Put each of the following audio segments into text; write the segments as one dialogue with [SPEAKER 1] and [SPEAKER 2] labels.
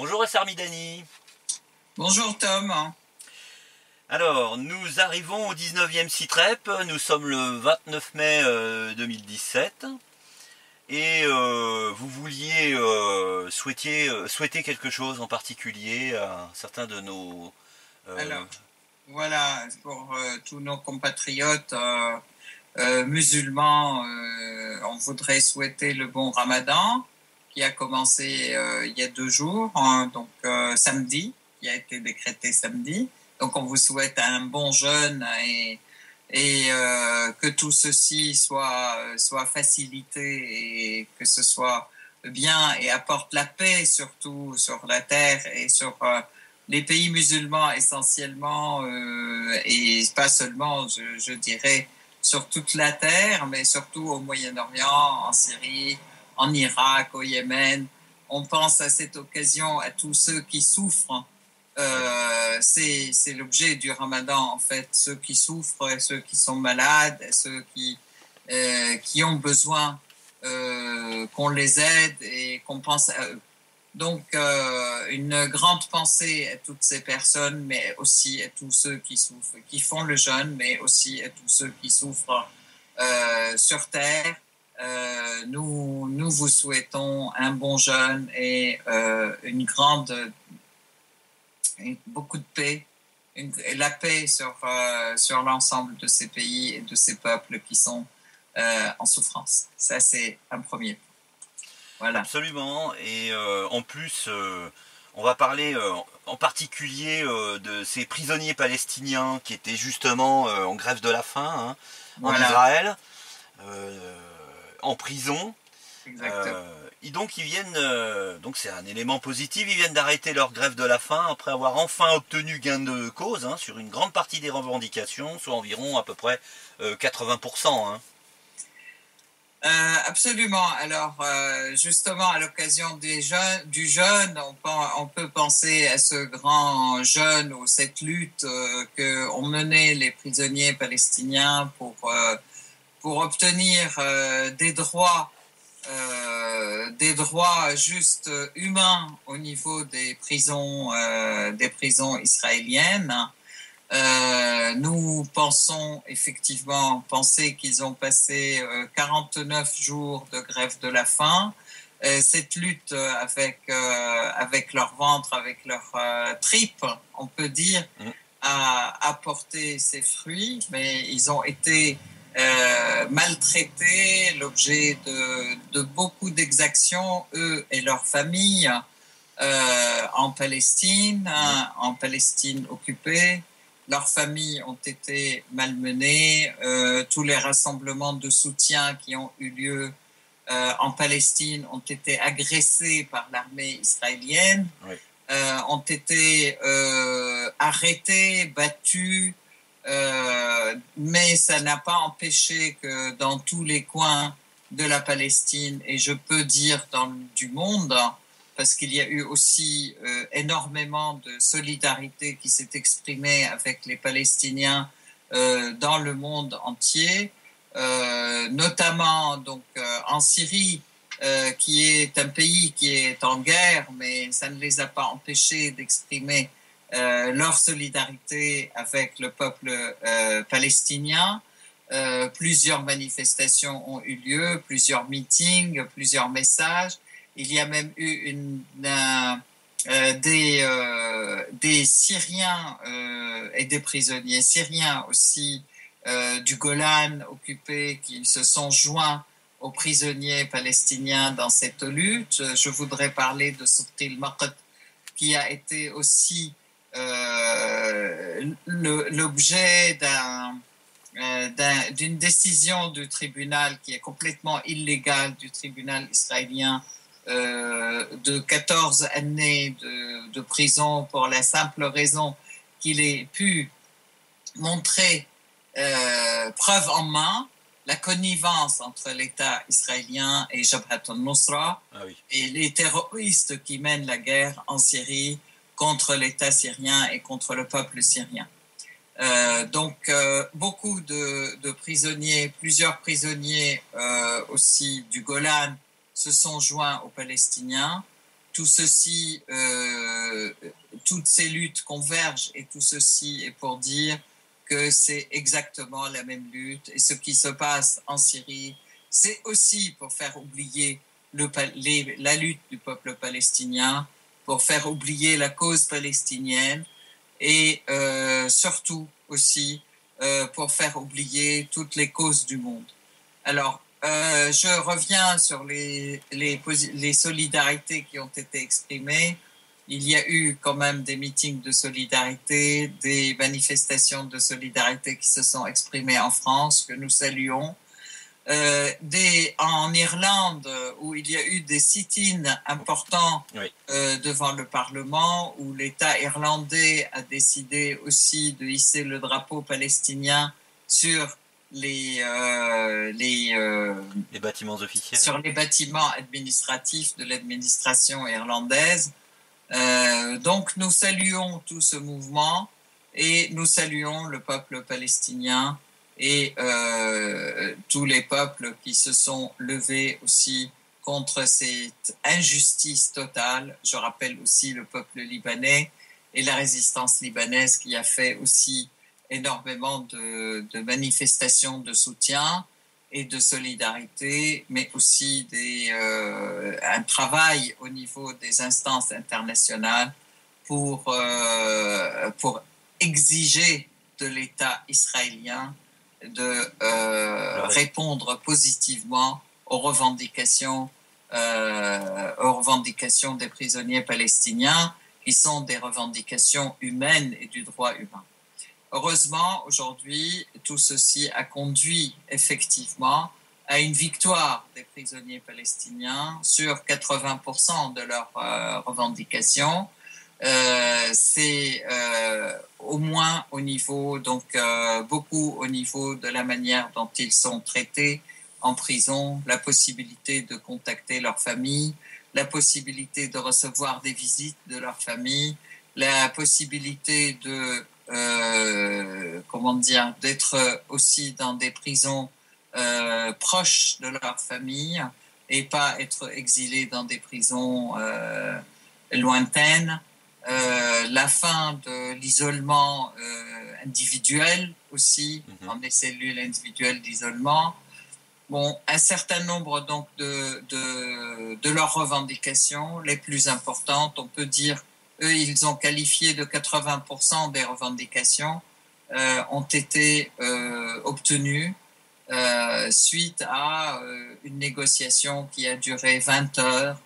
[SPEAKER 1] Bonjour Essar Midani.
[SPEAKER 2] Bonjour Tom.
[SPEAKER 1] Alors, nous arrivons au 19e CITREP, nous sommes le 29 mai 2017 et vous vouliez souhaiter quelque chose en particulier à certains de nos...
[SPEAKER 2] Alors, voilà, pour tous nos compatriotes musulmans, on voudrait souhaiter le bon Ramadan qui a commencé il y a 2 jours, donc samedi, qui a été décrété samedi. Donc on vous souhaite un bon jeûne et que tout ceci soit facilité et que ce soit bien et apporte la paix surtout sur la terre et sur les pays musulmans essentiellement et pas seulement, je dirais, sur toute la terre, mais surtout au Moyen-Orient, en Syrie, en Irak, au Yémen. On pense à cette occasion à tous ceux qui souffrent. C'est l'objet du Ramadan, en fait, ceux qui souffrent, ceux qui sont malades, ceux qui ont besoin qu'on les aide et qu'on pense à eux. Donc, une grande pensée à toutes ces personnes, mais aussi à tous ceux qui souffrent, qui font le jeûne, mais aussi à tous ceux qui souffrent sur Terre. Nous vous souhaitons un bon jeûne et beaucoup de paix, la paix sur l'ensemble de ces pays et de ces peuples qui sont en souffrance. Ça, c'est un premier point. Voilà.
[SPEAKER 1] Absolument, et en plus, on va parler en particulier de ces prisonniers palestiniens qui étaient justement en grève de la faim en Israël, en prison.
[SPEAKER 2] Exactement.
[SPEAKER 1] Et donc ils viennent, donc c'est un élément positif, ils viennent d'arrêter leur grève de la faim après avoir enfin obtenu gain de cause sur une grande partie des revendications, soit environ à peu près 80%.
[SPEAKER 2] Absolument. Alors, justement, à l'occasion du jeûne, on peut penser à ce grand jeûne ou cette lutte qu'ont menée les prisonniers palestiniens pour obtenir des droits juste humains au niveau des prisons israéliennes. Nous pensons effectivement qu'ils ont passé 49 jours de grève de la faim. Cette lutte avec leur ventre, avec leur tripes, on peut dire, a porté ses fruits, mais ils ont été maltraités, l'objet de beaucoup d'exactions, eux et leurs familles, en Palestine occupée. Leurs familles ont été malmenées. Tous les rassemblements de soutien qui ont eu lieu en Palestine ont été agressés par l'armée israélienne, ont été arrêtés, battus, mais ça n'a pas empêché que dans tous les coins de la Palestine, et je peux dire du monde, parce qu'il y a eu aussi énormément de solidarité qui s'est exprimée avec les Palestiniens dans le monde entier, notamment donc en Syrie, qui est un pays qui est en guerre, mais ça ne les a pas empêchés d'exprimer leur solidarité avec le peuple palestinien. Plusieurs manifestations ont eu lieu, plusieurs meetings, plusieurs messages. Il y a même eu des Syriens et des prisonniers syriens aussi du Golan occupé qui se sont joints aux prisonniers palestiniens dans cette lutte. Je voudrais parler de Subti al-Maqt qui a été aussi l'objet d'une décision du tribunal qui est complètement illégale, du tribunal israélien, de 14 années de prison pour la simple raison qu'il ait pu montrer preuve en main la connivence entre l'État israélien et Jabhat al-Nusra et les terroristes qui mènent la guerre en Syrie contre l'État syrien et contre le peuple syrien. Donc, beaucoup de prisonniers, plusieurs prisonniers aussi du Golan se sont joints aux Palestiniens. tout ceci, toutes ces luttes convergent et tout ceci est pour dire que c'est exactement la même lutte. Et ce qui se passe en Syrie, c'est aussi pour faire oublier la lutte du peuple palestinien, pour faire oublier la cause palestinienne et surtout aussi pour faire oublier toutes les causes du monde. Alors, je reviens sur les solidarités qui ont été exprimées. Il y a eu quand même des meetings de solidarité, des manifestations de solidarité qui se sont exprimées en France, que nous saluons. En Irlande, où il y a eu des sit-ins importants
[SPEAKER 1] oui.
[SPEAKER 2] Devant le Parlement, où l'État irlandais a décidé aussi de hisser le drapeau palestinien sur les
[SPEAKER 1] bâtiments officiels.
[SPEAKER 2] Sur les bâtiments administratifs de l'administration irlandaise. Donc nous saluons tout ce mouvement et nous saluons le peuple palestinien et tous les peuples qui se sont levés aussi contre cette injustice totale. Je rappelle aussi le peuple libanais et la résistance libanaise qui a fait aussi énormément de manifestations de soutien et de solidarité, mais aussi un travail au niveau des instances internationales pour exiger de l'État israélien de répondre positivement aux revendications des prisonniers palestiniens, qui sont des revendications humaines et du droit humain. Heureusement, aujourd'hui, tout ceci a conduit effectivement à une victoire des prisonniers palestiniens sur 80% de leurs revendications. C'est au moins au niveau, donc beaucoup au niveau de la manière dont ils sont traités en prison, la possibilité de contacter leur famille, la possibilité de recevoir des visites de leur famille, la possibilité de d'être aussi dans des prisons proches de leur famille et pas être exilés dans des prisons lointaines. La fin de l'isolement individuel aussi, dans des cellules individuelles d'isolement. Bon, un certain nombre donc de leurs revendications les plus importantes, on peut dire. Eux, ils ont qualifié de 80% des revendications ont été obtenues suite à une négociation qui a duré 20 heures,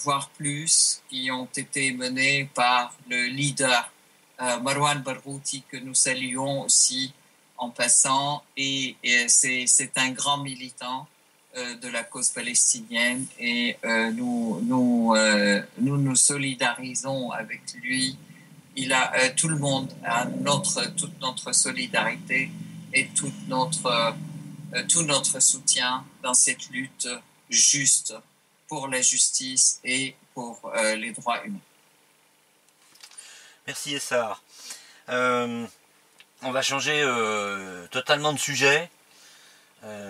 [SPEAKER 2] voire plus, qui ont été menées par le leader Marwan Barghouti, que nous saluons aussi en passant, et c'est un grand militant de la cause palestinienne et nous nous solidarisons avec lui. Il a tout le monde a toute notre solidarité et tout notre soutien dans cette lutte juste pour la justice et pour les droits humains.
[SPEAKER 1] Merci Essar. On va changer totalement de sujet.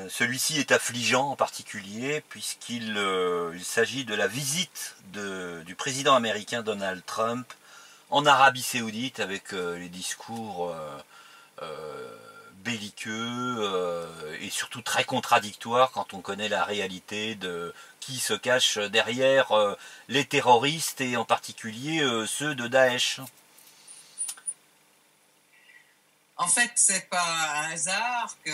[SPEAKER 1] Celui-ci est affligeant en particulier puisqu'il s'agit de la visite du président américain Donald Trump en Arabie Saoudite avec les discours belliqueux et surtout très contradictoires quand on connaît la réalité de qui se cache derrière les terroristes et en particulier ceux de Daesh.
[SPEAKER 2] En fait, c'est pas un hasard que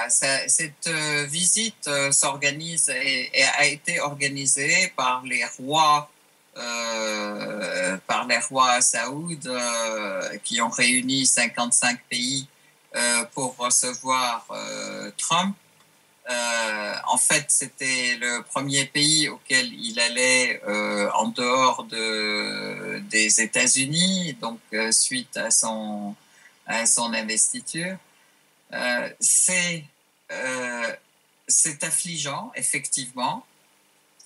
[SPEAKER 2] cette visite s'organise et a été organisée par les rois saouds qui ont réuni 55 pays pour recevoir Trump. En fait, c'était le premier pays auquel il allait en dehors des États-Unis, donc suite à son investiture. C'est affligeant, effectivement.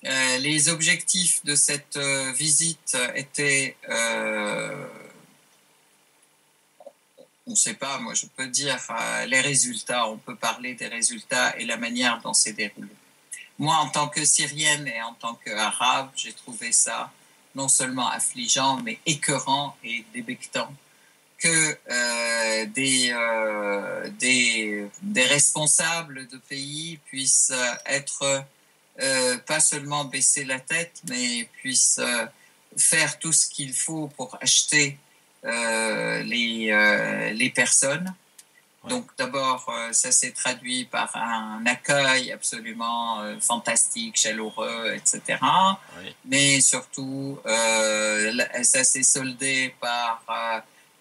[SPEAKER 2] Les objectifs de cette visite étaient, on ne sait pas, moi je peux dire les résultats, on peut parler des résultats et la manière dont c'est déroulé. moi, en tant que Syrienne et en tant qu'Arabe, j'ai trouvé ça non seulement affligeant, mais écœurant et débectant que des responsables de pays puissent être pas seulement baisser la tête, mais puissent faire tout ce qu'il faut pour acheter les personnes. Ouais. Donc d'abord, ça s'est traduit par un accueil absolument fantastique, chaleureux, etc. Oui. Mais surtout, ça s'est soldé par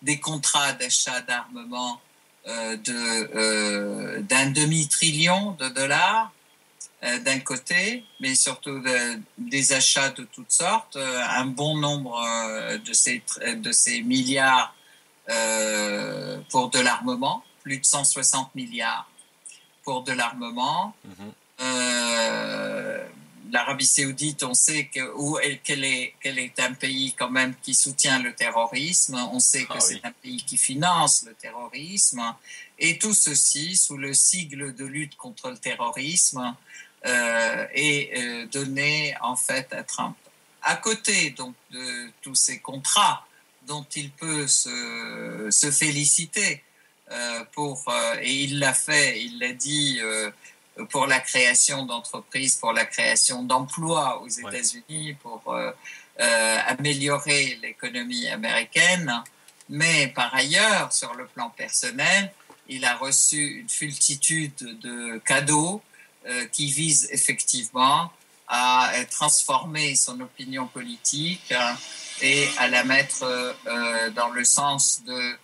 [SPEAKER 2] des contrats d'achat d'armement d'un demi-trillion de dollars d'un côté, mais surtout des achats de toutes sortes, un bon nombre de ces milliards pour de l'armement, plus de 160 milliards pour de l'armement. L'Arabie Saoudite, on sait qu'elle est un pays quand même qui soutient le terrorisme, on sait que c'est un pays qui finance le terrorisme, et tout ceci sous le sigle de lutte contre le terrorisme est donné en fait à Trump. À côté donc de tous ces contrats dont il peut se féliciter et il l'a fait, il l'a dit pour la création d'entreprises, pour la création d'emplois aux États-Unis, pour améliorer l'économie américaine, mais par ailleurs, sur le plan personnel, il a reçu une multitude de cadeaux qui visent effectivement à transformer son opinion politique et à la mettre dans le sens des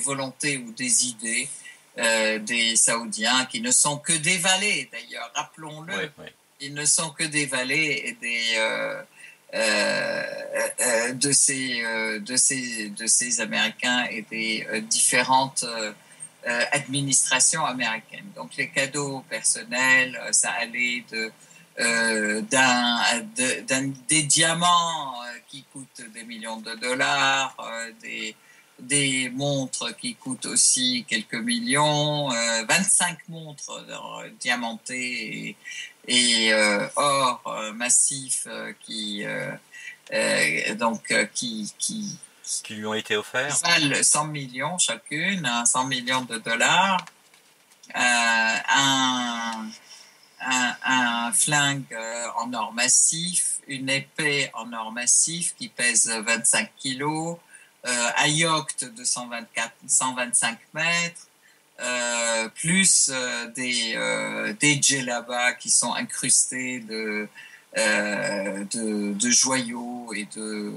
[SPEAKER 2] volontés ou des idées des Saoudiens, qui ne sont que des valets d'ailleurs, rappelons-le, ils ne sont que des valets et de ces Américains et des différentes administrations américaines. Donc les cadeaux personnels, ça allait des diamants qui coûtent des millions de dollars, des montres qui coûtent aussi quelques millions, 25 montres diamantées et or massif qui
[SPEAKER 1] lui ont été offerts,
[SPEAKER 2] valent 100 millions chacune, 100 millions de dollars, un flingue en or massif, une épée en or massif qui pèse 25 kilos, un yacht de 125 mètres, plus des djellabas qui sont incrustés de joyaux et de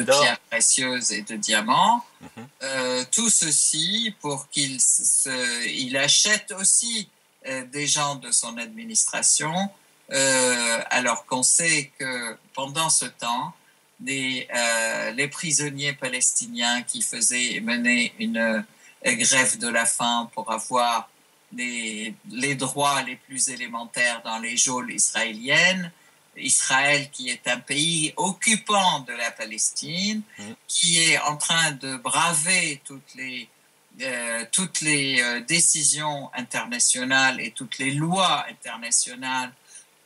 [SPEAKER 2] pierres précieuses et de diamants. Tout ceci pour qu'il achète aussi des gens de son administration, alors qu'on sait que pendant ce temps, les prisonniers palestiniens qui menaient une grève de la faim pour avoir les droits les plus élémentaires dans les geôles israéliennes, Israël qui est un pays occupant de la Palestine, qui est en train de braver toutes les décisions internationales et toutes les lois internationales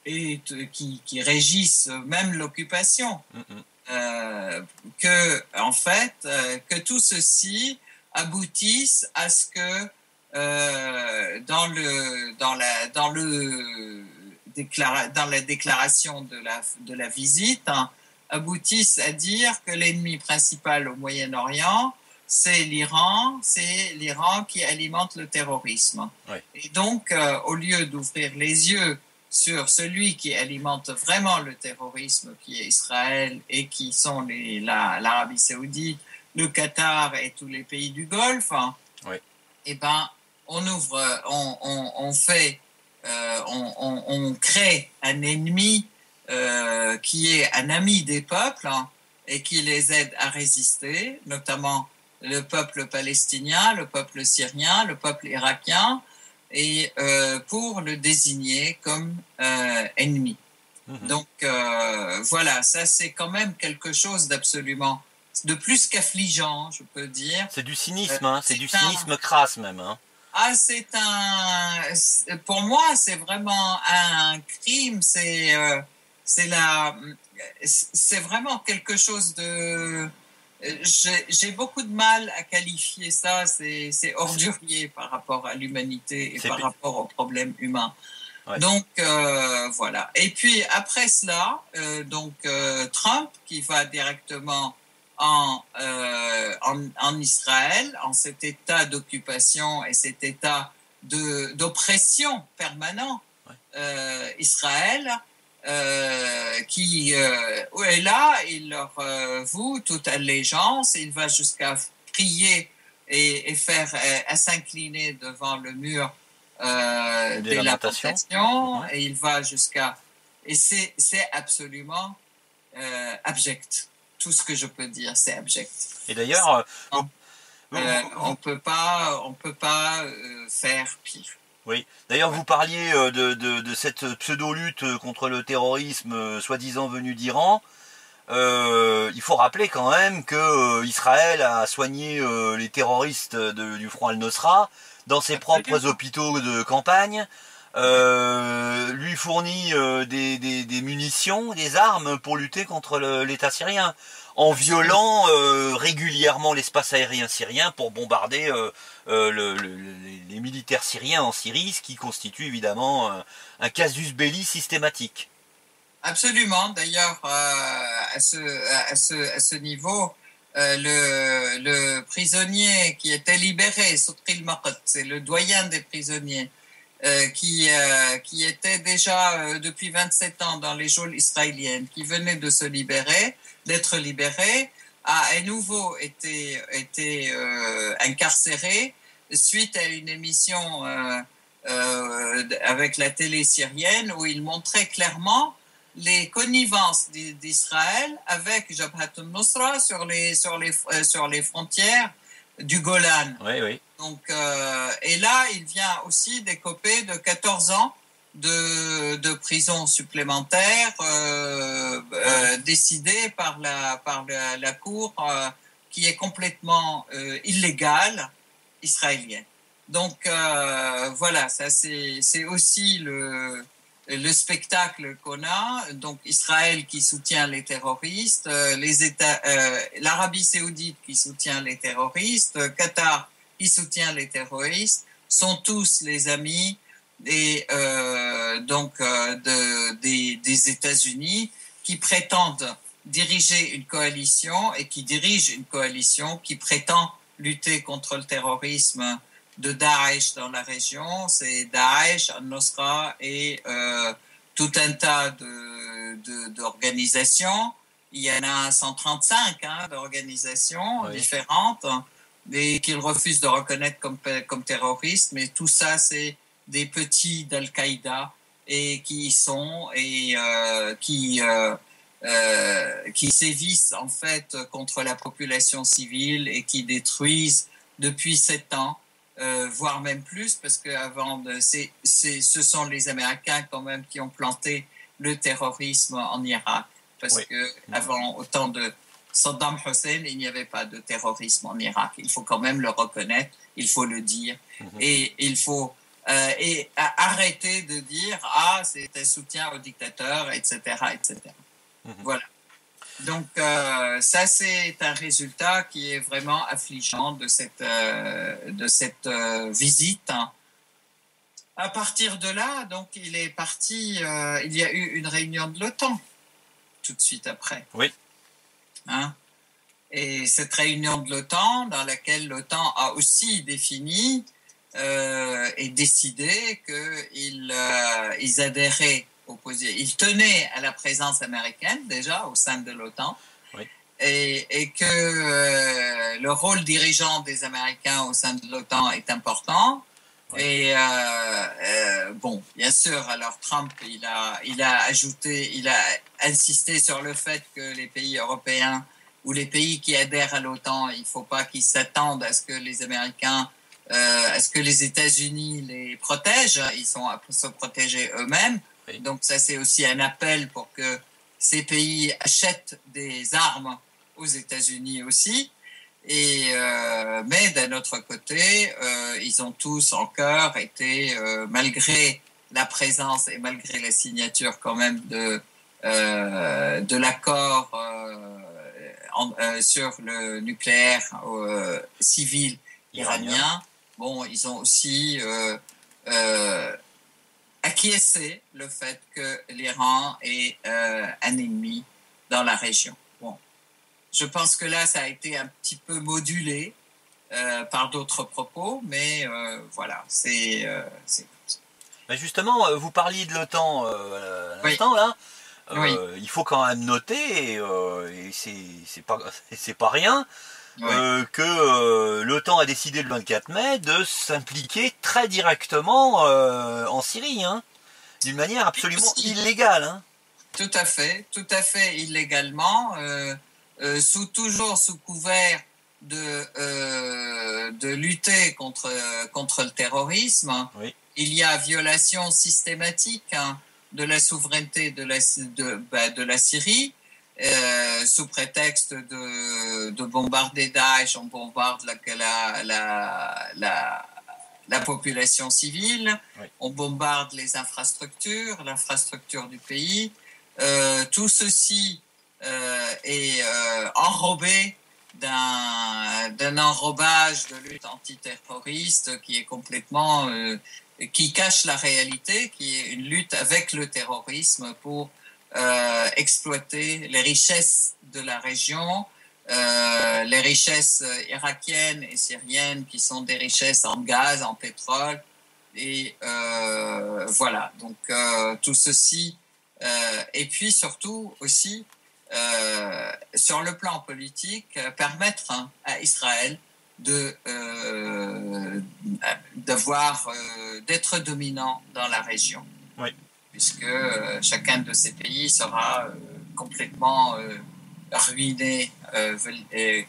[SPEAKER 2] et qui régissent même l'occupation, que tout ceci aboutisse à ce que dans la déclaration de la visite, aboutissent à dire que l'ennemi principal au Moyen-Orient, c'est l'Iran qui alimente le terrorisme. Et donc, au lieu d'ouvrir les yeux sur celui qui alimente vraiment le terrorisme, qui est Israël, et qui sont l'Arabie Saoudite, le Qatar et tous les pays du Golfe, eh ben, on crée un ennemi qui est un ami des peuples et qui les aide à résister, notamment le peuple palestinien, le peuple syrien, le peuple irakien, et pour le désigner comme ennemi. Donc voilà, ça c'est quand même quelque chose de plus qu'affligeant, je peux dire.
[SPEAKER 1] C'est du cynisme, c'est du cynisme crasse même.
[SPEAKER 2] Ah, pour moi, c'est vraiment un crime. C'est vraiment quelque chose de. J'ai beaucoup de mal à qualifier ça. C'est ordurier par rapport à l'humanité et par rapport aux problèmes humains. Ouais. Donc voilà. Et puis après cela, Trump qui va directement en Israël, en cet état d'occupation et cet état d'oppression permanent, Israël, qui est là, il leur voue toute allégeance, il va jusqu'à prier et faire à s'incliner devant le mur des lamentations, et il va jusqu'à... Et c'est absolument abject. Tout ce que je peux dire, c'est abject.
[SPEAKER 1] Et d'ailleurs,
[SPEAKER 2] on peut pas faire pire.
[SPEAKER 1] Oui. D'ailleurs, vous parliez de cette pseudo-lutte contre le terrorisme soi-disant venu d'Iran. Il faut rappeler quand même que Israël a soigné les terroristes du Front Al-Nosra dans ses propres hôpitaux de campagne. Lui fournit des munitions, des armes pour lutter contre l'État syrien, en violant régulièrement l'espace aérien syrien pour bombarder les militaires syriens en Syrie, ce qui constitue évidemment un casus belli systématique.
[SPEAKER 2] Absolument. D'ailleurs, à ce niveau, le prisonnier qui était libéré, Soutri al-Maqt, c'est le doyen des prisonniers, qui était déjà depuis 27 ans dans les geôles israéliennes, qui venait d'être libéré, a à nouveau été incarcéré suite à une émission avec la télé syrienne où il montrait clairement les connivences d'Israël avec Jabhat al-Nusra sur les frontières du Golan.
[SPEAKER 1] Oui, oui.
[SPEAKER 2] Donc, et là, il vient aussi d'écoper de 14 ans de prison supplémentaire décidée par la Cour qui est complètement illégale israélienne. Donc, voilà, ça c'est aussi le spectacle qu'on a. Donc, Israël qui soutient les terroristes, l'Arabie saoudite qui soutient les terroristes, Qatar qui soutient les terroristes, sont tous les amis des États-Unis qui prétendent diriger une coalition et qui dirigent une coalition qui prétend lutter contre le terrorisme de Daesh dans la région. C'est Daesh, Al-Nusra et tout un tas d'organisations. Il y en a 135 d'organisations différentes et qu'ils refusent de reconnaître comme terroristes. Mais tout ça, c'est des petits d'Al-Qaïda et qui sévissent en fait contre la population civile et qui détruisent depuis 7 ans. Voire même plus, parce que ce sont les Américains quand même qui ont planté le terrorisme en Irak. Parce que avant, au temps de Saddam Hussein, il n'y avait pas de terrorisme en Irak. Il faut quand même le reconnaître, il faut le dire, et il faut arrêter de dire c'est un soutien au dictateur, etc., etc. Voilà. Donc, ça, c'est un résultat qui est vraiment affligeant de cette visite. À partir de là, donc, il est parti, il y a eu une réunion de l'OTAN tout de suite après.
[SPEAKER 1] Oui.
[SPEAKER 2] Et cette réunion de l'OTAN, dans laquelle l'OTAN a aussi défini et décidé qu'ils adhéraient ils tenaient à la présence américaine déjà au sein de l'OTAN et que le rôle dirigeant des Américains au sein de l'OTAN est important. Et bon, bien sûr, alors Trump, il a insisté sur le fait que les pays européens ou les pays qui adhèrent à l'OTAN, il ne faut pas qu'ils s'attendent à ce que les Américains, à ce que les États-Unis les protègent. Ils sont à se protéger eux-mêmes. Donc ça, c'est aussi un appel pour que ces pays achètent des armes aux États-Unis aussi. Mais d'un autre côté, ils ont tous en cœur été, malgré la présence et malgré la signature quand même de l'accord sur le nucléaire civil iranien, bon, ils ont aussi acquiescé le fait que l'Iran est un ennemi dans la région. Bon, je pense que là, ça a été un petit peu modulé par d'autres propos, mais voilà, c'est
[SPEAKER 1] Mais justement, vous parliez de l'OTAN à l'instant, là.
[SPEAKER 2] Oui.
[SPEAKER 1] Il faut quand même noter, et c'est pas rien, que l'OTAN a décidé le 24 mai de s'impliquer très directement en Syrie, hein, d'une manière absolument illégale. Hein.
[SPEAKER 2] Tout à fait illégalement, toujours sous couvert de lutter contre le terrorisme.
[SPEAKER 1] Oui.
[SPEAKER 2] Il y a violation systématique de la souveraineté de la Syrie, sous prétexte de bombarder Daesh, on bombarde la population civile,
[SPEAKER 1] oui.
[SPEAKER 2] On bombarde les l'infrastructure du pays. Tout ceci est enrobé d'un enrobage de lutte antiterroriste qui est complètement qui cache la réalité, qui est une lutte avec le terrorisme pour exploiter les richesses de la région, les richesses irakiennes et syriennes qui sont des richesses en gaz, en pétrole, et voilà, donc tout ceci, et puis surtout aussi sur le plan politique, permettre à Israël d'être dominant dans la région,
[SPEAKER 1] oui.
[SPEAKER 2] Puisque chacun de ces pays sera complètement ruiné,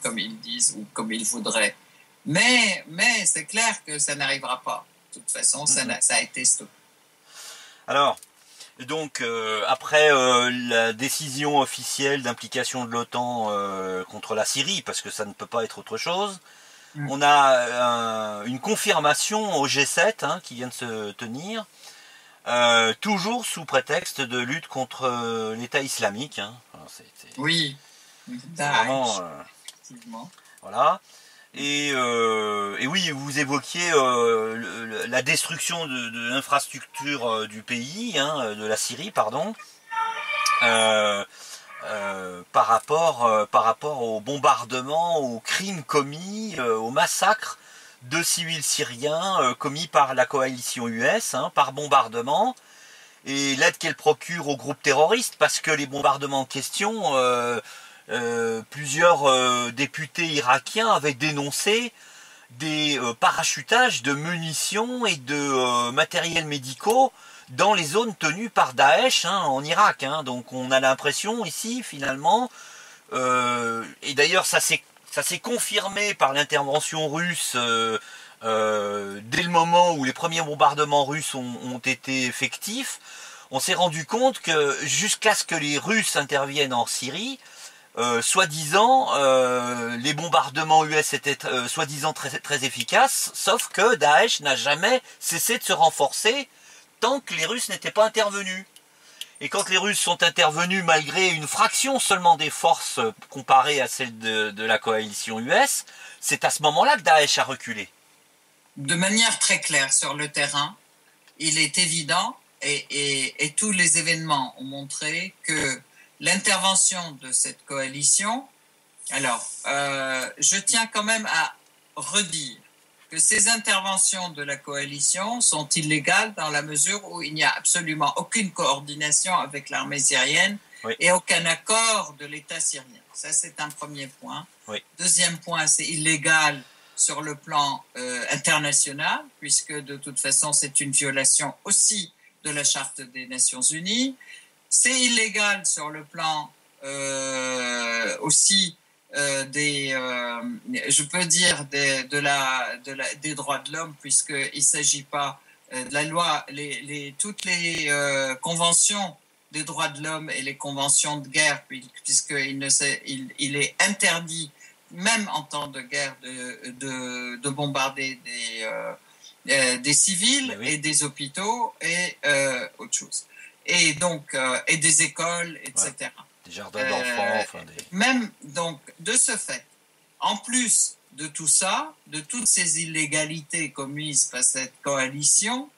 [SPEAKER 2] comme ils disent ou comme ils voudraient. Mais c'est clair que ça n'arrivera pas. De toute façon, ça a été stoppé.
[SPEAKER 1] Alors, donc, après la décision officielle d'implication de l'OTAN contre la Syrie, parce que ça ne peut pas être autre chose, on a une confirmation au G7 qui vient de se tenir, toujours sous prétexte de lutte contre l'État islamique. Hein. Alors,
[SPEAKER 2] oui,
[SPEAKER 1] vraiment,
[SPEAKER 2] effectivement.
[SPEAKER 1] Voilà. Et oui, vous évoquiez la destruction de l'infrastructure du pays, de la Syrie, pardon, par rapport aux bombardements, aux crimes commis, aux massacres de civils syriens commis par la coalition US, par bombardement, et l'aide qu'elle procure aux groupes terroristes, parce que les bombardements en question... plusieurs députés irakiens avaient dénoncé des parachutages de munitions et de matériels médicaux dans les zones tenues par Daesh en Irak. Donc on a l'impression ici finalement, et d'ailleurs ça s'est confirmé par l'intervention russe dès le moment où les premiers bombardements russes ont été effectifs. On s'est rendu compte que jusqu'à ce que les Russes interviennent en Syrie, soi-disant, les bombardements US étaient soi-disant très, très efficaces, sauf que Daesh n'a jamais cessé de se renforcer tant que les Russes n'étaient pas intervenus. Et quand les Russes sont intervenus malgré une fraction seulement des forces comparées à celles de la coalition US, c'est à ce moment-là que Daesh a reculé.
[SPEAKER 2] De manière très claire sur le terrain, il est évident, et tous les événements ont montré que l'intervention de cette coalition, alors, je tiens quand même à redire que ces interventions de la coalition sont illégales dans la mesure où il n'y a absolument aucune coordination avec l'armée syrienne, oui, et aucun accord de l'État syrien. Ça, c'est un premier point.
[SPEAKER 1] Oui.
[SPEAKER 2] Deuxième point, c'est illégal sur le plan international, puisque de toute façon, c'est une violation aussi de la Charte des Nations Unies. C'est illégal sur le plan aussi je peux dire des droits de l'homme, puisqu'il ne s'agit pas de la loi, toutes les conventions des droits de l'homme et les conventions de guerre, puisqu'il est interdit même en temps de guerre, de bombarder des civils
[SPEAKER 1] oui.
[SPEAKER 2] et des hôpitaux et autre chose. Et donc, et des écoles, etc.
[SPEAKER 1] Ouais. Des jardins d'enfants, enfin des...
[SPEAKER 2] Même, donc, de ce fait, en plus de tout ça, de toutes ces illégalités commises par cette coalition,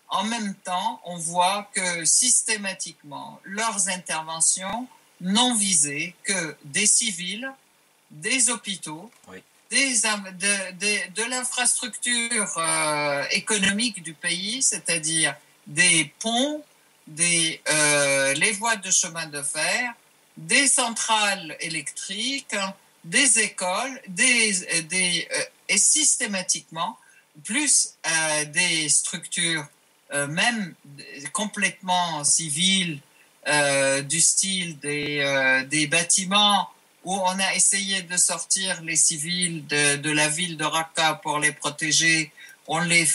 [SPEAKER 2] en même temps, on voit que systématiquement, leurs interventions n'ont visé que des civils, des hôpitaux,
[SPEAKER 1] oui.
[SPEAKER 2] de l'infrastructure économique du pays, c'est-à-dire des ponts, les voies de chemin de fer, des centrales électriques, des écoles, et systématiquement, plus des structures même complètement civiles, du style des bâtiments où on a essayé de sortir les civils de la ville de Raqqa pour les protéger. On les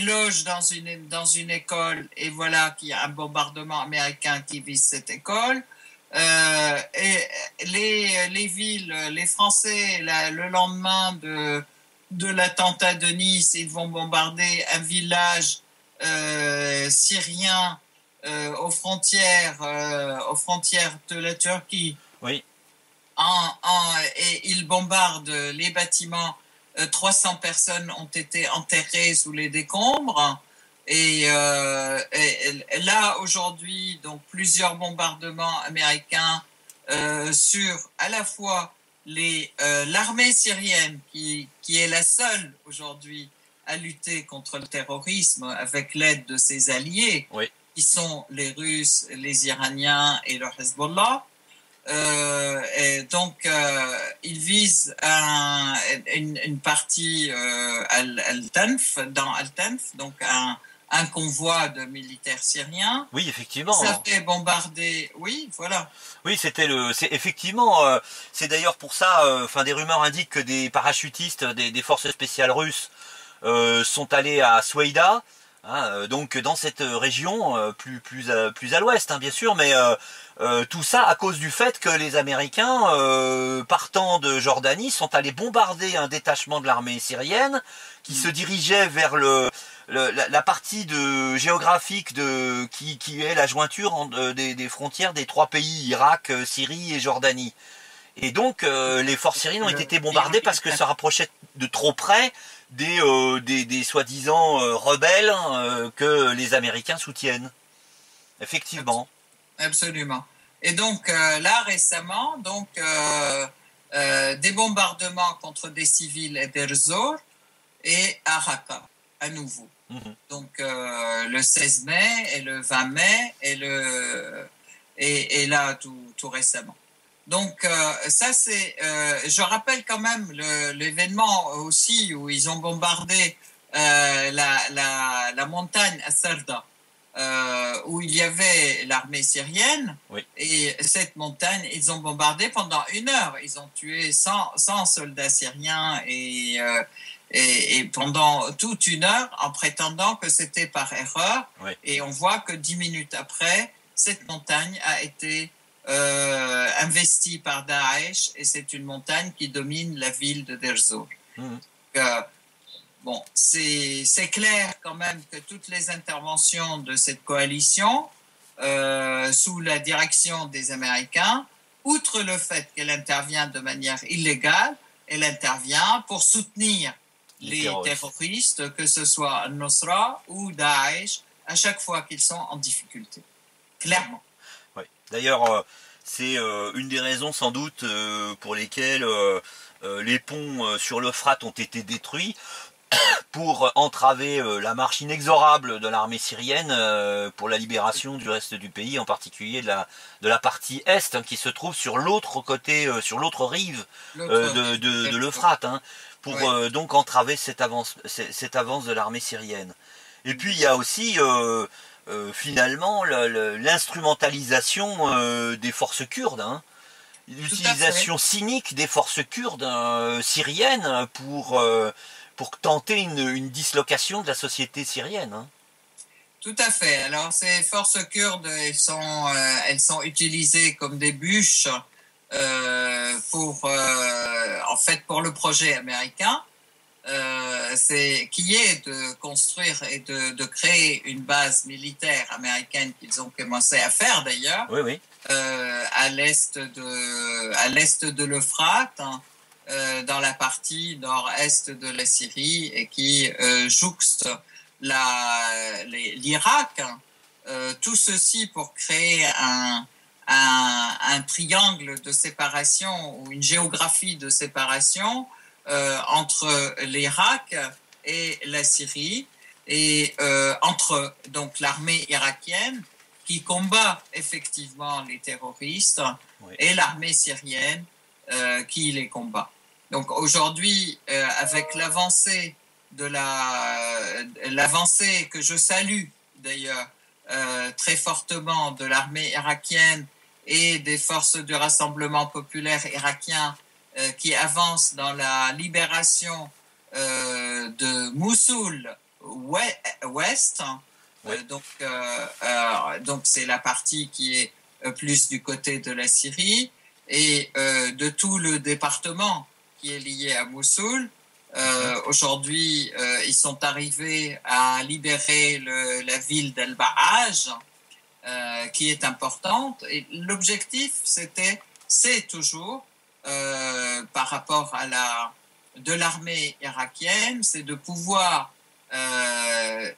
[SPEAKER 2] loge dans une école et voilà qu'il y a un bombardement américain qui vise cette école. Et les villes, les Français, le lendemain de l'attentat de Nice, ils vont bombarder un village syrien aux frontières de la Turquie.
[SPEAKER 1] Oui.
[SPEAKER 2] Et ils bombardent les bâtiments. 300 personnes ont été enterrées sous les décombres. Et là, aujourd'hui, donc plusieurs bombardements américains sur à la fois l'armée syrienne, qui est la seule aujourd'hui à lutter contre le terrorisme avec l'aide de ses alliés,
[SPEAKER 1] oui.
[SPEAKER 2] qui sont les Russes, les Iraniens et le Hezbollah. Et donc, ils visent une partie Al-Tanf, dans Al-Tanf, donc un convoi de militaires syriens.
[SPEAKER 1] Oui, effectivement.
[SPEAKER 2] Ça fait bombarder. Oui, voilà.
[SPEAKER 1] Oui, c'est effectivement, c'est d'ailleurs pour ça, enfin des rumeurs indiquent que des parachutistes des forces spéciales russes sont allés à Soueïda, hein, donc dans cette région plus à l'ouest, hein, bien sûr, mais tout ça à cause du fait que les Américains, partant de Jordanie, sont allés bombarder un détachement de l'armée syrienne qui se dirigeait vers la partie géographique qui est la jointure des frontières des trois pays, Irak, Syrie et Jordanie. Et donc les forces syriennes ont été bombardées parce que ça rapprochait de trop près des soi-disant rebelles que les Américains soutiennent. Effectivement.
[SPEAKER 2] Absolument. Et donc là récemment, des bombardements contre des civils à Deir ez-Zor et à Raqqa, à nouveau. Donc le 16 mai et le 20 mai et là tout récemment. Donc ça c'est, je rappelle quand même l'événement aussi où ils ont bombardé la montagne à Sarda, où il y avait l'armée syrienne.
[SPEAKER 1] Oui.
[SPEAKER 2] Et cette montagne, ils ont bombardé pendant 1 heure. Ils ont tué 100 soldats syriens et pendant toute 1 heure en prétendant que c'était par erreur.
[SPEAKER 1] Oui.
[SPEAKER 2] Et on voit que 10 minutes après, cette montagne a été investie par Daesh et c'est une montagne qui domine la ville de Deir ez-Zor. Bon, c'est clair quand même que toutes les interventions de cette coalition, sous la direction des Américains, outre le fait qu'elle intervient de manière illégale, elle intervient pour soutenir les terroristes, que ce soit Al-Nusra ou Daesh, à chaque fois qu'ils sont en difficulté. Clairement.
[SPEAKER 1] Oui. D'ailleurs, c'est une des raisons sans doute pour lesquelles les ponts sur l'Euphrate ont été détruits pour entraver la marche inexorable de l'armée syrienne pour la libération du reste du pays, en particulier de la partie est, hein, qui se trouve sur l'autre côté, sur l'autre rive de l'Euphrate, hein, pour donc entraver cette avance de l'armée syrienne. Et puis il y a aussi finalement l'instrumentalisation des forces kurdes, hein, l'utilisation cynique des forces kurdes syriennes pour tenter une dislocation de la société syrienne. Hein.
[SPEAKER 2] Tout à fait. Alors ces forces kurdes, elles sont utilisées comme des bûches en fait, pour le projet américain, qui est de construire et de créer une base militaire américaine qu'ils ont commencé à faire d'ailleurs,
[SPEAKER 1] Oui, oui.
[SPEAKER 2] à l'est de l'Euphrate, hein, dans la partie nord-est de la Syrie, et qui jouxte l'Irak. Tout ceci pour créer un triangle de séparation ou une géographie de séparation entre l'Irak et la Syrie, et entre donc l'armée irakienne qui combat effectivement les terroristes, oui, et l'armée syrienne qui les combat. Donc aujourd'hui, avec l'avancée l'avancée que je salue d'ailleurs très fortement de l'armée irakienne et des forces du Rassemblement populaire irakien qui avancent dans la libération de Mossoul ouest, oui, donc c'est la partie qui est plus du côté de la Syrie, et de tout le département qui est lié à Mossoul. Aujourd'hui, ils sont arrivés à libérer la ville d'El-Ba'aj, qui est importante. Et l'objectif, c'est toujours, par rapport de l'armée irakienne, c'est de pouvoir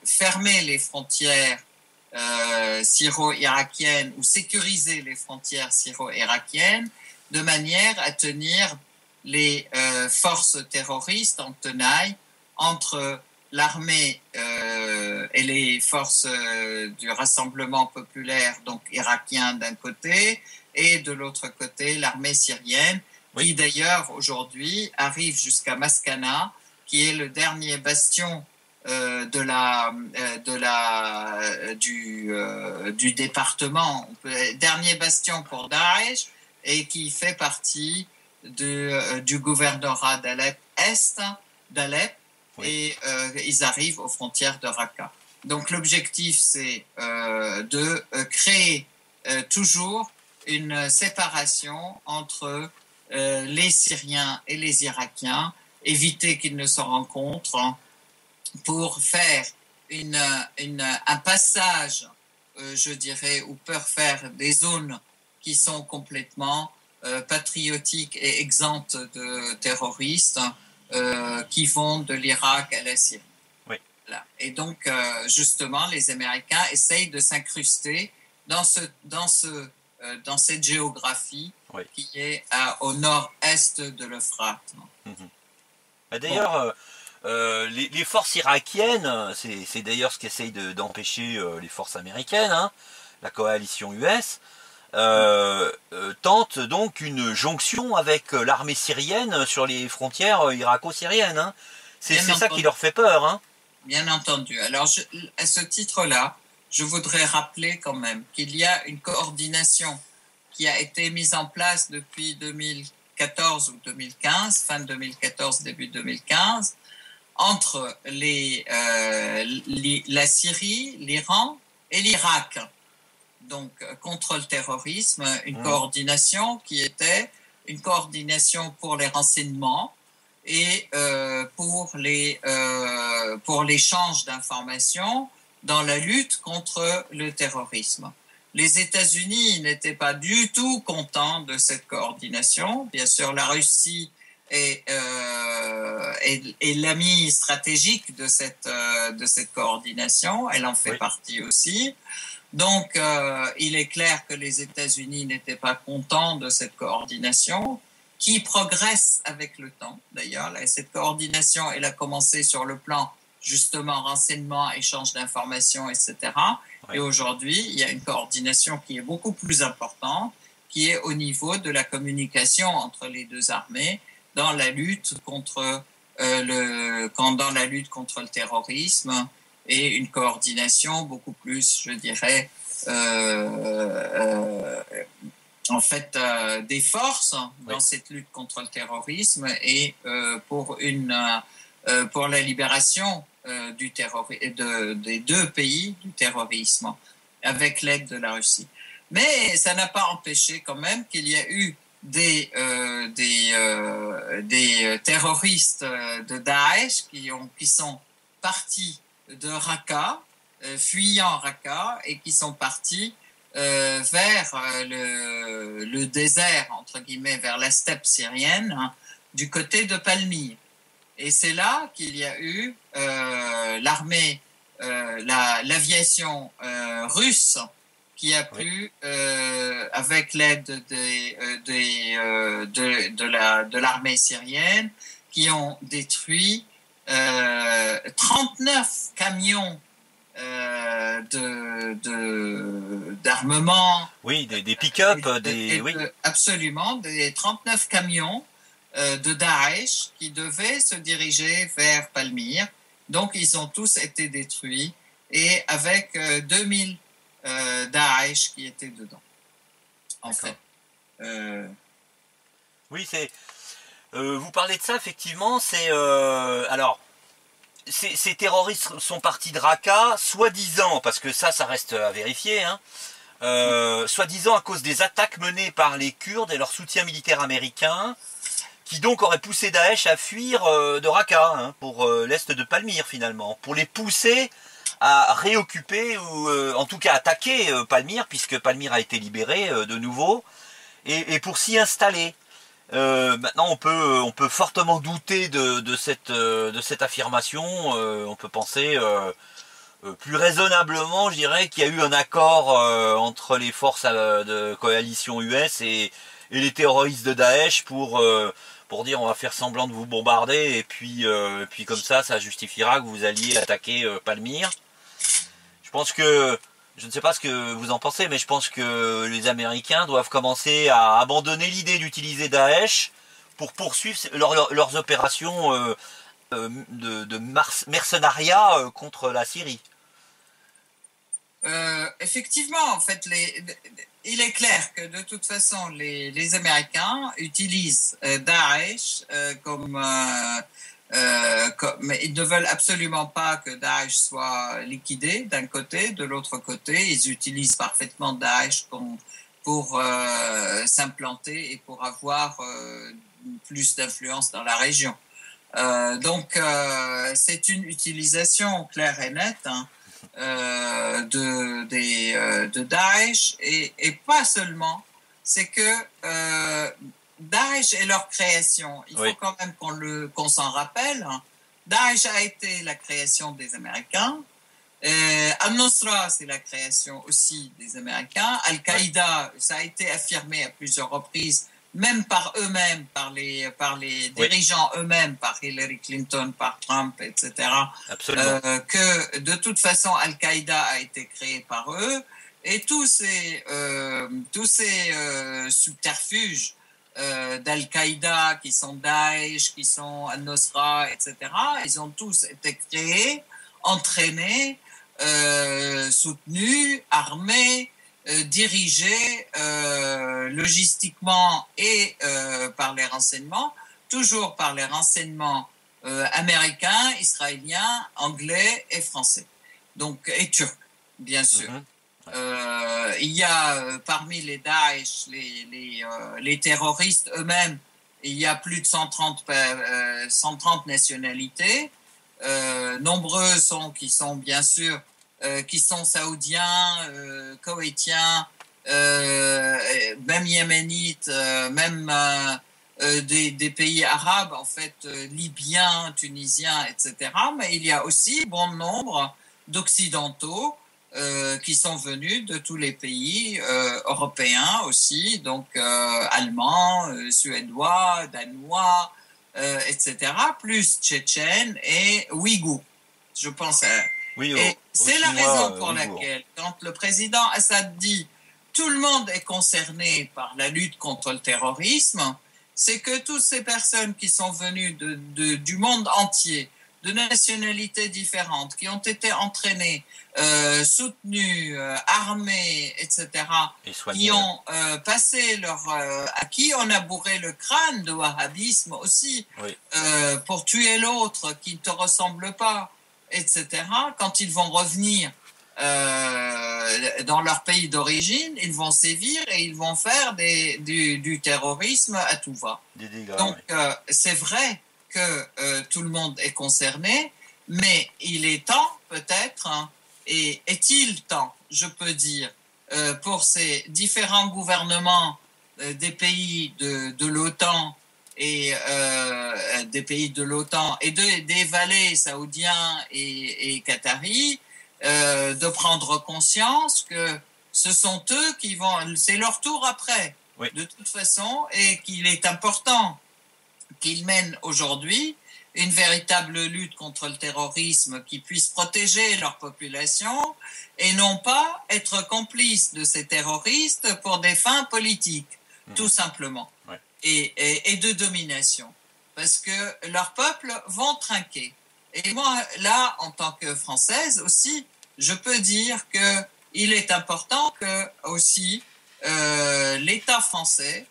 [SPEAKER 2] fermer les frontières syro-irakiennes ou sécuriser les frontières syro-irakiennes de manière à tenir les forces terroristes en tenaille entre l'armée et les forces du Rassemblement populaire, donc irakien d'un côté, et de l'autre côté l'armée syrienne, oui, qui d'ailleurs aujourd'hui arrive jusqu'à Maskana, qui est le dernier bastion du département, dernier bastion pour Daesh, et qui fait partie du gouvernorat d'Alep-Est, oui, et ils arrivent aux frontières de Raqqa. Donc l'objectif, c'est de créer toujours une séparation entre les Syriens et les Irakiens, éviter qu'ils ne se rencontrent, pour faire un passage, je dirais, ou pour faire des zones qui sont complètement patriotiques et exemptes de terroristes, qui vont de l'Irak à la Syrie.
[SPEAKER 1] Oui.
[SPEAKER 2] Voilà. Et donc, justement, les Américains essayent de s'incruster dans cette géographie, oui, qui est au nord-est de l'Euphrate.
[SPEAKER 1] Mm-hmm. D'ailleurs, les forces irakiennes, c'est d'ailleurs ce qu'essayent d'empêcher les forces américaines, hein, la coalition US, tente donc une jonction avec l'armée syrienne sur les frontières irako-syriennes. Hein. C'est ça qui leur fait peur. Hein.
[SPEAKER 2] Bien entendu. Alors, à ce titre-là, je voudrais rappeler quand même qu'il y a une coordination qui a été mise en place depuis 2014 ou 2015, fin 2014, début 2015, entre la Syrie, l'Iran et l'Irak. Donc, contre le terrorisme, une coordination qui était une coordination pour les renseignements et pour l'échange d'informations dans la lutte contre le terrorisme. Les États-Unis n'étaient pas du tout contents de cette coordination. Bien sûr, la Russie est l'ami stratégique de cette coordination. Elle en fait partie aussi. Donc, il est clair que les États-Unis n'étaient pas contents de cette coordination, qui progresse avec le temps. D'ailleurs, cette coordination, elle a commencé sur le plan, justement, renseignement, échange d'informations, etc. Oui. Et aujourd'hui, il y a une coordination qui est beaucoup plus importante, qui est au niveau de la communication entre les deux armées dans la lutte contre le terrorisme, et une coordination beaucoup plus, je dirais, en fait, des forces dans cette lutte contre le terrorisme, et pour la libération des deux pays du terrorisme, avec l'aide de la Russie. Mais ça n'a pas empêché quand même qu'il y a eu des terroristes de Daesh qui sont partis de Raqqa, fuyant Raqqa, et qui sont partis vers le désert, entre guillemets, vers la steppe syrienne, hein, du côté de Palmyre. Et c'est là qu'il y a eu l'armée, l'aviation russe qui a pu, avec l'aide de l'armée syrienne, qui ont détruit 39 camions d'armement.
[SPEAKER 1] Oui, des pick-up, oui.
[SPEAKER 2] Absolument, des 39 camions de Daesh qui devaient se diriger vers Palmyre. Donc, ils ont tous été détruits et avec 2000 Daesh qui étaient dedans, en fait.
[SPEAKER 1] Oui, c'est... vous parlez de ça, effectivement, c'est... alors, ces terroristes sont partis de Raqqa, soi-disant, parce que ça reste à vérifier, hein, soi-disant à cause des attaques menées par les Kurdes et leur soutien militaire américain, qui donc auraient poussé Daesh à fuir de Raqqa, hein, pour l'est de Palmyre, finalement, pour les pousser à réoccuper, ou en tout cas attaquer Palmyre, puisque Palmyre a été libérée de nouveau, et pour s'y installer. Maintenant, on peut fortement douter de cette affirmation. On peut penser plus raisonnablement, je dirais, qu'il y a eu un accord entre les forces de coalition US et les terroristes de Daesh pour dire on va faire semblant de vous bombarder et puis comme ça justifiera que vous alliez attaquer Palmyre. Je pense que je ne sais pas ce que vous en pensez, mais je pense que les Américains doivent commencer à abandonner l'idée d'utiliser Daesh pour poursuivre leurs opérations de mercenariat contre la Syrie.
[SPEAKER 2] Effectivement, en fait, il est clair que de toute façon, les Américains utilisent Daesh mais ils ne veulent absolument pas que Daesh soit liquidé d'un côté. De l'autre côté, ils utilisent parfaitement Daesh pour s'implanter et pour avoir plus d'influence dans la région. Donc, c'est une utilisation claire et nette, hein, de Daesh et pas seulement. C'est que Daesh est leur création. Il faut quand même qu'on s'en rappelle. Daesh a été la création des Américains. Al-Nusra, c'est la création aussi des Américains. Al-Qaïda, ça a été affirmé à plusieurs reprises, même par eux-mêmes, par les dirigeants eux-mêmes, par Hillary Clinton, par Trump, etc. Que de toute façon, Al-Qaïda a été créé par eux. Et tous ces subterfuges d'Al-Qaïda, qui sont Daesh, qui sont Al-Nusra, etc., ils ont tous été créés, entraînés, soutenus, armés, dirigés logistiquement et par les renseignements, toujours par les renseignements américains, israéliens, anglais et français, donc, et turcs, bien sûr. Il y a parmi les Daesh, les terroristes eux-mêmes, il y a plus de 130 nationalités. Nombreux qui sont bien sûr qui sont saoudiens, koweïtiens, même yéménites, même des pays arabes, en fait, libyens, tunisiens, etc. Mais il y a aussi bon nombre d'occidentaux qui sont venus de tous les pays européens aussi, donc allemands, suédois, danois, etc., plus tchétchènes et ouïghours, je pense. Et c'est la raison pour laquelle, quand le président Assad dit « tout le monde est concerné par la lutte contre le terrorisme », c'est que toutes ces personnes qui sont venues du monde entier, de nationalités différentes, qui ont été entraînées, soutenues, armées, etc., qui ont passé à qui on a bourré le crâne de wahhabisme aussi, pour tuer l'autre qui ne te ressemble pas, etc., quand ils vont revenir dans leur pays d'origine, ils vont sévir et ils vont faire du terrorisme à tout va.
[SPEAKER 1] Des dégâts,
[SPEAKER 2] Donc,
[SPEAKER 1] ouais.
[SPEAKER 2] c'est vrai que tout le monde est concerné, mais il est temps, peut-être, hein, et est-il temps, je peux dire, pour ces différents gouvernements des pays de l'OTAN et des pays de l'OTAN et des vallées saoudiens et qataris, de prendre conscience que ce sont eux qui vont, c'est leur tour après,
[SPEAKER 1] Oui.
[SPEAKER 2] de toute façon, et qu'il est important qu'ils mènent aujourd'hui une véritable lutte contre le terrorisme qui puisse protéger leur population et non pas être complices de ces terroristes pour des fins politiques, tout simplement,
[SPEAKER 1] Ouais.
[SPEAKER 2] et de domination, parce que leurs peuples vont trinquer. Et moi, là, en tant que Française aussi, je peux dire qu'il est important que aussi l'État français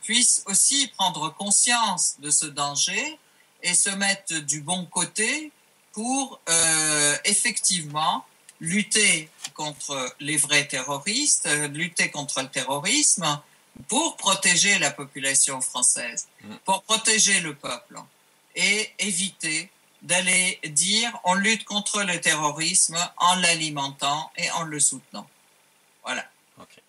[SPEAKER 2] puisse aussi prendre conscience de ce danger et se mettre du bon côté pour effectivement lutter contre les vrais terroristes, lutter contre le terrorisme, pour protéger la population française, pour protéger le peuple et éviter d'aller dire on lutte contre le terrorisme en l'alimentant et en le soutenant. Voilà.
[SPEAKER 1] Ok.